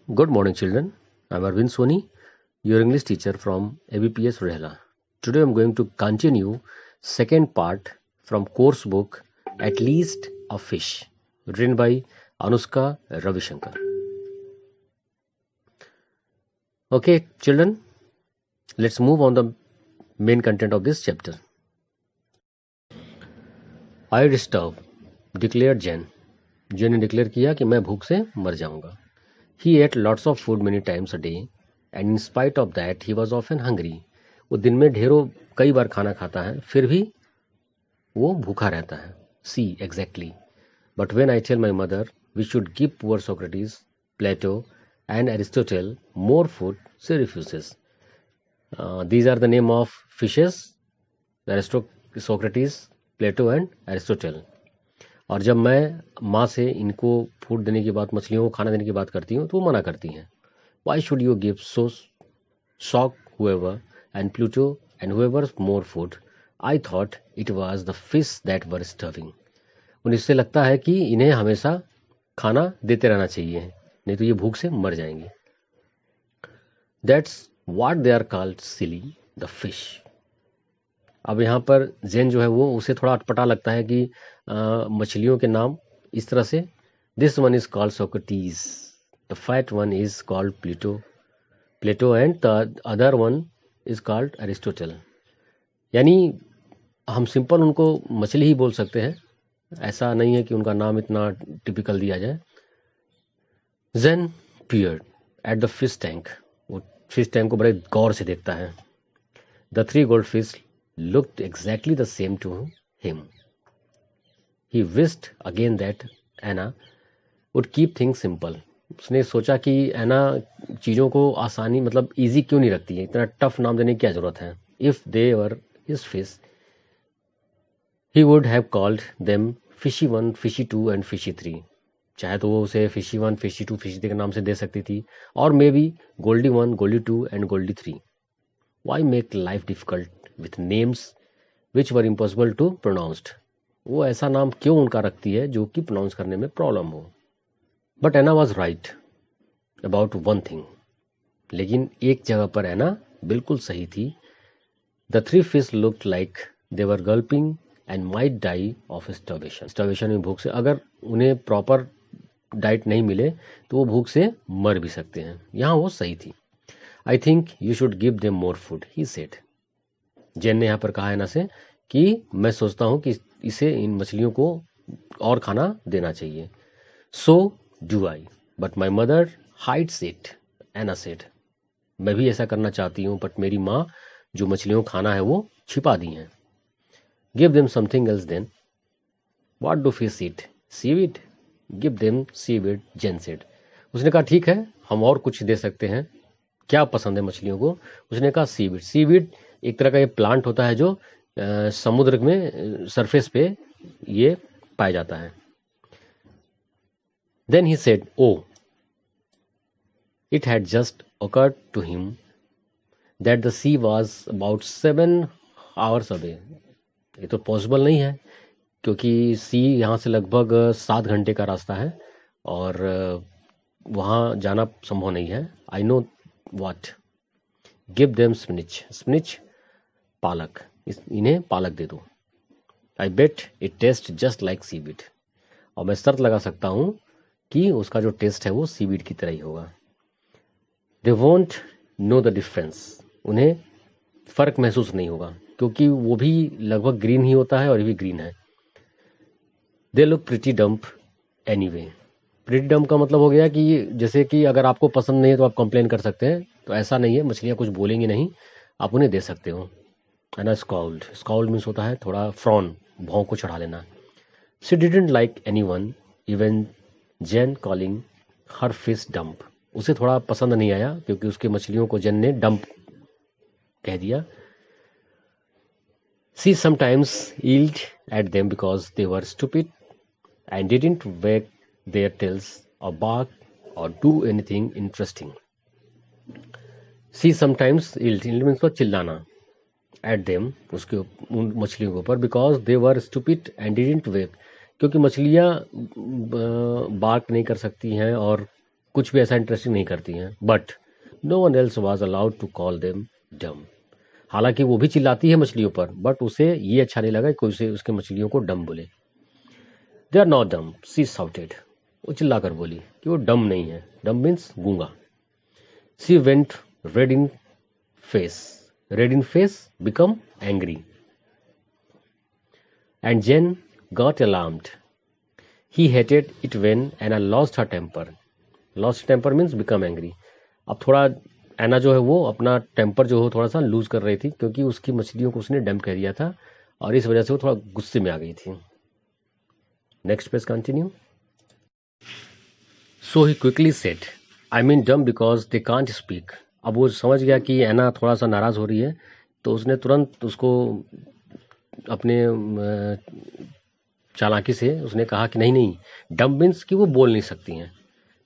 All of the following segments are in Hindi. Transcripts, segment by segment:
Good morning, children. I'm Arvind Soni, your English teacher from ABPS Rehla. Today I'm going to continue second part from course book At Least a Fish, written by Anushka Ravishankar. Okay, children, let's move on the main content of this chapter. I starve, declared Jen. Jen ने डिक्लेयर किया कि मैं भूख से मर जाऊंगा. He ate lots of food many times a day, and in spite of that, he was often hungry. वो दिन में कई बार खाना खाता है, फिर भी वो भूखा रहता है. See, exactly. But when I tell my mother we should give poor Socrates, Plato, and Aristotle more food, she refuses. These are the name of fishes: Socrates, Plato, and Aristotle. और जब मैं माँ से इनको फूड देने की बात, मछलियों को खाना देने की बात करती हूँ, तो वो मना करती हैं. Why should you give so shock whoever and Pluto and whoever's more food? I thought it was the fish that were starving. उन्हें इससे लगता है कि इन्हें हमेशा खाना देते रहना चाहिए, नहीं तो ये भूख से मर जाएंगे. That's what they are called, silly, the fish. अब यहाँ पर जेन जो है वो उसे थोड़ा अटपटा लगता है कि मछलियों के नाम इस तरह से. This one is called Socrates, the fat one is called Plato and the other one is called Aristotle. यानी हम सिंपल उनको मछली ही बोल सकते हैं, ऐसा नहीं है कि उनका नाम इतना टिपिकल दिया जाए. Jen peered at the fish tank. वो फिश टैंक को बड़े गौर से देखता है. The three gold fish looked exactly the same to him. He wished again that Anna would keep things simple. उसने सोचा कि एना चीज़ों को आसानी मतलब इजी क्यों नहीं रखती है, इतना टफ नाम देने की क्या ज़रूरत है. If they were his fish, he would have called them Fishy 1, Fishy 2 and Fishy 3. चाहे तो वो उसे Fishy 1, Fishy 2, Fishy 3 के नाम से दे सकती थी, और may be Goldie 1, Goldie 2 and Goldie 3. Why make life difficult with names which were impossible to pronounced? वो ऐसा नाम क्यों उनका रखती है जो कि प्रोनाउंस करने में प्रॉब्लम हो. But Anna was right about one thing. लेकिन एक जगह पर एना बिल्कुल सही थी. The three fish looked like they were gulping and might die of starvation. Starvation में भूख से, अगर उन्हें प्रॉपर डाइट नहीं मिले तो वो भूख से मर भी सकते हैं. यहाँ वो सही थी. I think you should give them more food, he said. Jen ने यहाँ पर कहा एना से कि मैं सोचता हूँ कि इसे, इन मछलियों को और खाना देना चाहिए. So do I, but my mother hides it, Anna said. मैं भी ऐसा करना चाहती हूँ, बट मेरी माँ जो मछलियों को खाना है वो छिपा दी हैं. Give them something else then. What do fish eat? Seaweed. Give them seaweed, Jane said. उसने कहा ठीक है, हम और कुछ दे सकते हैं. क्या पसंद है मछलियों को? उसने कहा सीवीड. सीवीड एक तरह का ये प्लांट होता है जो समुद्र में सरफेस पे ये पाया जाता है. Then he said, oh, it had just occurred to him that the sea was about 7 hours away. ये तो पॉसिबल नहीं है, क्योंकि सी यहाँ से लगभग 7 घंटे का रास्ता है और वहाँ जाना संभव नहीं है. I know what. Give them spinach. Spinach, पालक. इन्हें पालक दे दो. I bet it tastes just like seaweed. और मैं शर्त लगा सकता हूँ कि उसका जो टेस्ट है वो सीवीड की तरह ही होगा. They won't know the difference. उन्हें फर्क महसूस नहीं होगा, क्योंकि वो भी लगभग ग्रीन ही होता है और ये भी ग्रीन है. They look pretty dumb anyway. Pretty डम का मतलब हो गया कि जैसे कि अगर आपको पसंद नहीं है तो आप कंप्लेन कर सकते हैं, तो ऐसा नहीं है, मछलियाँ कुछ बोलेंगी नहीं, आप उन्हें दे सकते हो. है ना. स्काउल्ड. स्काउल्ड मीन्स होता है थोड़ा फ्रॉन, भौं को चढ़ा लेना. She didn't like anyone, even Jane calling her fish dumb. उसे थोड़ा पसंद नहीं आया क्योंकि उसके मछलियों को जेन ने डंप कह दिया. She sometimes yelled at them because they were stupid and didn't wag their tails or bark or do anything interesting. She sometimes yelled means तो चिल्लाना, at them, उसके उन मछलियों के ऊपर, because they were stupid and didn't wag, क्योंकि मछलियाँ बार्क नहीं कर सकती हैं और कुछ भी ऐसा इंटरेस्टिंग नहीं करती हैं. But no one else was allowed to call them dumb. हालांकि वो भी चिल्लाती है मछलियों पर, बट उसे ये अच्छा नहीं लगा कि कोई उसे उसके मछलियों को डम बोले. दे आर नॉट डम, सी साउटेड. वो चिल्ला कर बोली कि वो डम नहीं है. डम मीन्स गूंगा. She went red in face. Red in face become angry. And Jen got alarmed. He hated it when Anna lost her temper. Lost temper means become angry. अब थोड़ा एना जो है वो अपना टेम्पर जो हो थोड़ा सा लूज कर रही थी, क्योंकि उसकी मछलियों को उसने डंप कह दिया था और इस वजह से वो थोड़ा गुस्से में आ गई थी. Next page continue. So he quickly said, I mean डम बिकॉज दे कांट स्पीक. अब वो समझ गया कि एना थोड़ा सा नाराज हो रही है, तो उसने तुरंत उसको अपने चालाकी से उसने कहा कि नहीं नहीं, डम्प मीन्स कि वो बोल नहीं सकती हैं.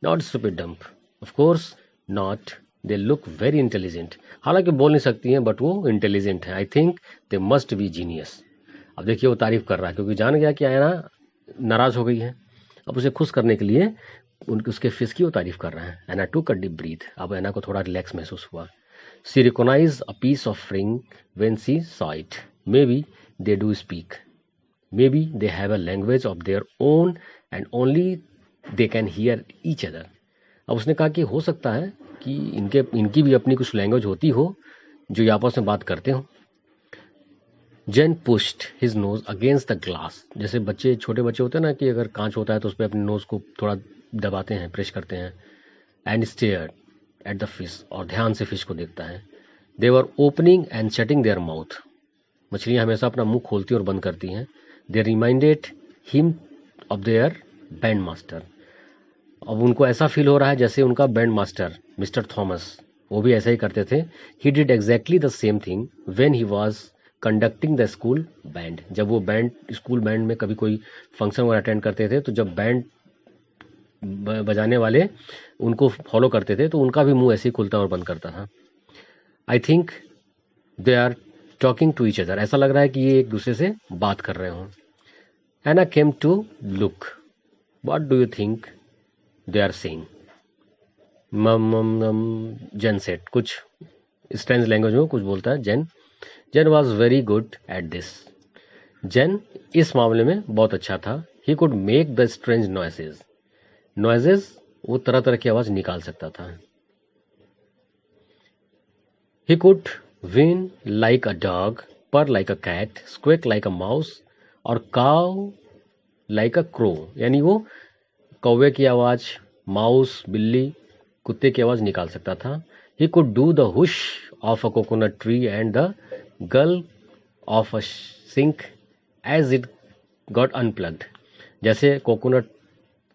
Not stupid dumb, of course not, they look very intelligent. हालांकि बोल नहीं सकती हैं बट वो इंटेलिजेंट है. I think they must be genius. अब देखिए वो तारीफ कर रहा है क्योंकि जान गया कि आयना नाराज हो गई है. अब उसे खुश करने के लिए उसके फिश की वो तारीफ कर रहा है. Anna took a deep breath. अब एना को थोड़ा रिलैक्स महसूस हुआ. She recognised a piece of fringe when she saw it. Maybe they do speak. Maybe they have a language of their own and only they can hear each other. अब उसने कहा कि हो सकता है कि इनकी भी अपनी कुछ लैंग्वेज होती हो जो ये आपस में बात करते हो. Jen pushed his nose against the glass. जैसे बच्चे, छोटे बच्चे होते हैं ना कि अगर कांच होता है तो उस पर अपने नोज को थोड़ा दबाते हैं, प्रेस करते हैं. And stared at the fish. और ध्यान से फिश को देखता है. They were opening and shutting their mouth. मछलियां हमेशा अपना मुंह खोलती और बंद करती हैं. They reminded him of their band master. अब उनको ऐसा फील हो रहा है जैसे उनका बैंड मास्टर मिस्टर थॉमस, वो भी ऐसा ही करते थे. He did exactly the same thing when he was conducting the school band. जब वो बैंड, स्कूल बैंड में कभी कोई फंक्शन वगैरह अटेंड करते थे तो जब बैंड बजाने वाले उनको फॉलो करते थे तो उनका भी मुंह ऐसे ही खुलता और बंद करता था. I think they are talking to each other. ऐसा लग रहा है कि ये एक दूसरे से बात कर रहे हों. Anna came to look. What do you think they are saying? Jen said. कुछ स्ट्रेंज लैंग्वेज में कुछ बोलता है Jen. Jen was very good at this. Jen इस मामले में बहुत अच्छा था. He could make the strange noises. Noises, वो तरह तरह की आवाज निकाल सकता था. He could whin like a dog, purr like a cat, squeak like a mouse और caw like a crow. यानी वो कौवे की आवाज, माउस, बिल्ली, कुत्ते की आवाज निकाल सकता था. He could do the whoosh of a coconut tree and the gulp of a sink as it got unplugged. जैसे कोकोनट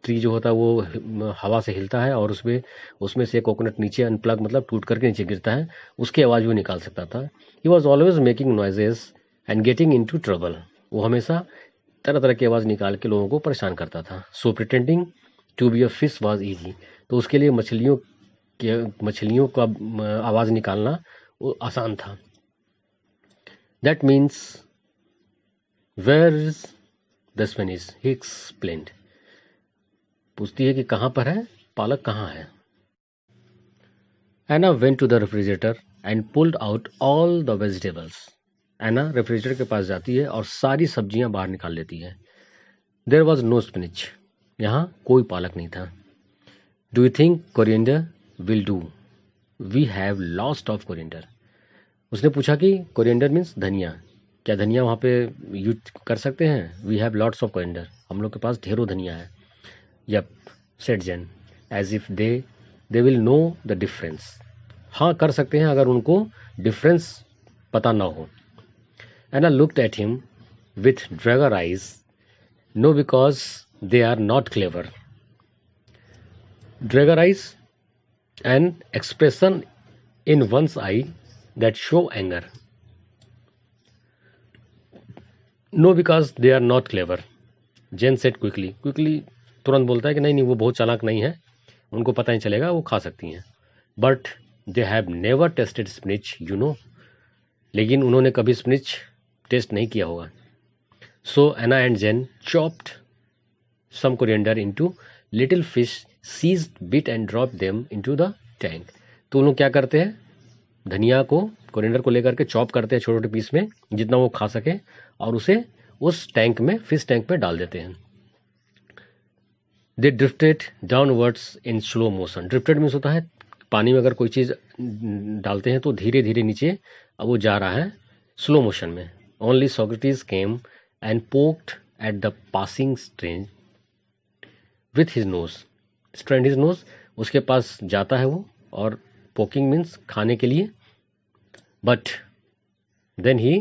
ट्री जो होता है वो हवा से हिलता है और उसमें से कोकोनट नीचे अनप्लग मतलब टूट करके नीचे गिरता है, उसकी आवाज़ भी निकाल सकता था. He was always making noises and getting in to trouble. वो हमेशा तरह तरह की आवाज़ निकाल के लोगों को परेशान करता था. So pretending to be a fish was easy. तो उसके लिए मछलियों का आवाज़ निकालना वो आसान था. That means where is the spinach, he explained. पूछती है कि कहाँ पर है, पालक कहाँ है. Anna went to the refrigerator and pulled out all the vegetables. Anna refrigerator के पास जाती है और सारी सब्जियां बाहर निकाल लेती है. There was no spinach. यहाँ कोई पालक नहीं था. Do you think coriander will do? We have lots of coriander. उसने पूछा कि कोरिएंडर मीन्स धनिया, क्या धनिया वहाँ पे यूज कर सकते हैं? We have lots of coriander. हम लोग के पास ढेरों धनिया है. Yep, said Jen, as if they will know the difference. हाँ, कर सकते हैं अगर उनको डिफरेंस पता ना हो. Anna looked at him with dagger eyes. No, because they are not clever. Dagger eyes, an expression in one's eye that show anger. No, because they are not clever. Jen said quickly. तुरंत बोलता है कि नहीं वो बहुत चालाक नहीं है, उनको पता नहीं चलेगा, वो खा सकती हैं. But they have never tasted spinach, you know. लेकिन उन्होंने कभी स्पिनिच टेस्ट नहीं किया होगा. So Anna and Jen chopped some coriander into little fish seized, bit and dropped them into the tank. तो उन लोग क्या करते हैं, धनिया को, कोरिएंडर को लेकर के चॉप करते हैं छोटे छोटे पीस में जितना वो खा सके, और उसे उस टैंक में, फिश टैंक में डाल देते हैं. They drifted downwards in slow motion. Drifted means होता है पानी में अगर कोई चीज डालते हैं तो धीरे धीरे नीचे अब वो जा रहा है स्लो मोशन में. Only Socrates came and poked at the passing strange with his nose. Strand his nose, उसके पास जाता है वो, और पोकिंग मीन्स खाने के लिए. But then he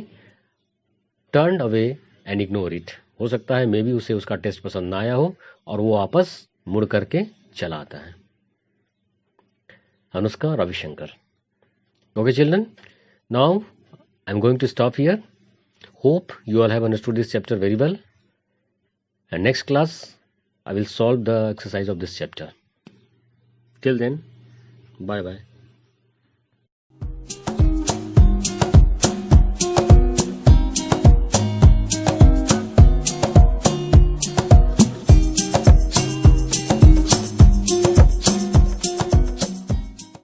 turn away and ignore it. हो सकता है मे बी उसे उसका टेस्ट पसंद ना आया हो और वो वापस मुड़ करके चला आता है. Anushka Ravishankar. Okay, children, now I'm going to stop here. Hope you all have understood this chapter very well. And next class, I will solve the exercise of this chapter. Till then, bye bye.